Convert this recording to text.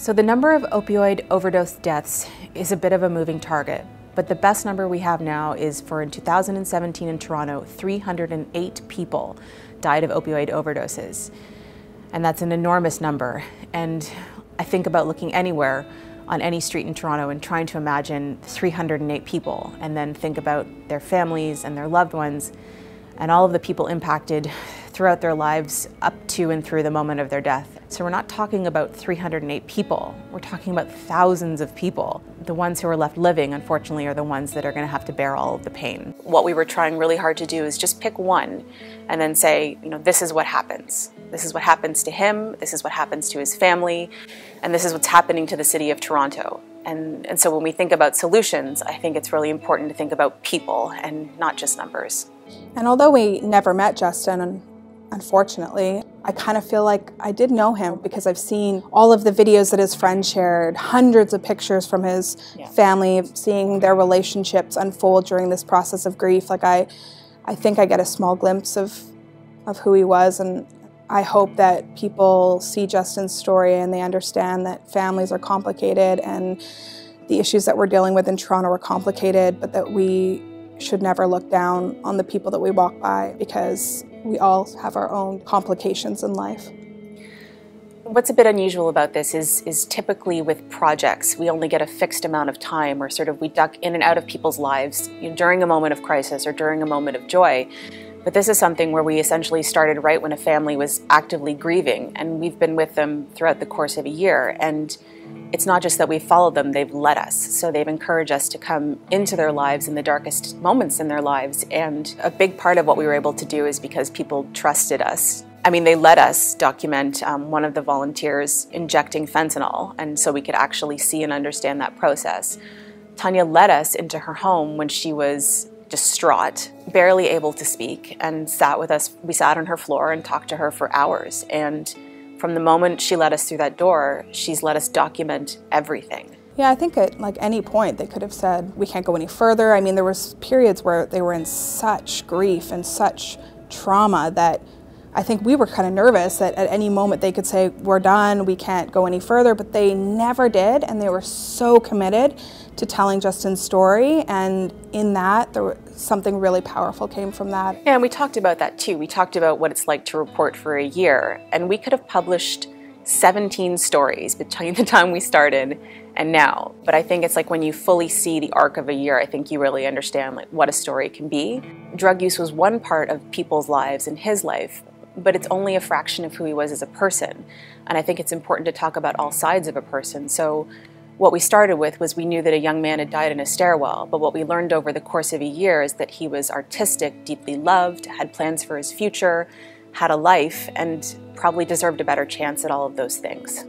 So the number of opioid overdose deaths is a bit of a moving target, but the best number we have now is for in 2017 in Toronto, 308 people died of opioid overdoses. And that's an enormous number. And I think about looking anywhere on any street in Toronto and trying to imagine 308 people, and then think about their families and their loved ones and all of the people impacted throughout their lives up to and through the moment of their death. So we're not talking about 308 people, we're talking about thousands of people. The ones who are left living, unfortunately, are the ones that are going to have to bear all of the pain. What we were trying really hard to do is just pick one and then say, you know, this is what happens. This is what happens to him, this is what happens to his family, and this is what's happening to the city of Toronto. And so when we think about solutions, I think it's really important to think about people and not just numbers. And although we never met Justin, unfortunately, I kind of feel like I did know him because I've seen all of the videos that his friends shared, hundreds of pictures from his family, seeing their relationships unfold during this process of grief. Like I think I get a small glimpse of who he was, and I hope that people see Justin's story and they understand that families are complicated and the issues that we're dealing with in Toronto are complicated, but that we should never look down on the people that we walk by because we all have our own complications in life. What's a bit unusual about this is typically with projects, we only get a fixed amount of time, or sort of we duck in and out of people's lives, you know, during a moment of crisis or during a moment of joy. But this is something where we essentially started right when a family was actively grieving, and we've been with them throughout the course of a year. And it's not just that we've followed them, they've led us. So they've encouraged us to come into their lives in the darkest moments in their lives. And a big part of what we were able to do is because people trusted us. I mean, they let us document one of the volunteers injecting fentanyl, and so we could actually see and understand that process. Tanya led us into her home when she was distraught, barely able to speak, and sat with us. We sat on her floor and talked to her for hours. And from the moment she let us through that door, she's let us document everything. Yeah, I think at like any point they could have said, we can't go any further. I mean, there was periods where they were in such grief and such trauma that I think we were kind of nervous that at any moment they could say, we're done, we can't go any further, but they never did, and they were so committed to telling Justin's story, and in that, something really powerful came from that. Yeah, and we talked about that too. We talked about what it's like to report for a year, and we could have published 17 stories between the time we started and now. But I think it's like when you fully see the arc of a year, I think you really understand like what a story can be. Drug use was one part of people's lives in his life, but it's only a fraction of who he was as a person. And I think it's important to talk about all sides of a person. So what we started with was we knew that a young man had died in a stairwell, but what we learned over the course of a year is that he was artistic, deeply loved, had plans for his future, had a life, and probably deserved a better chance at all of those things.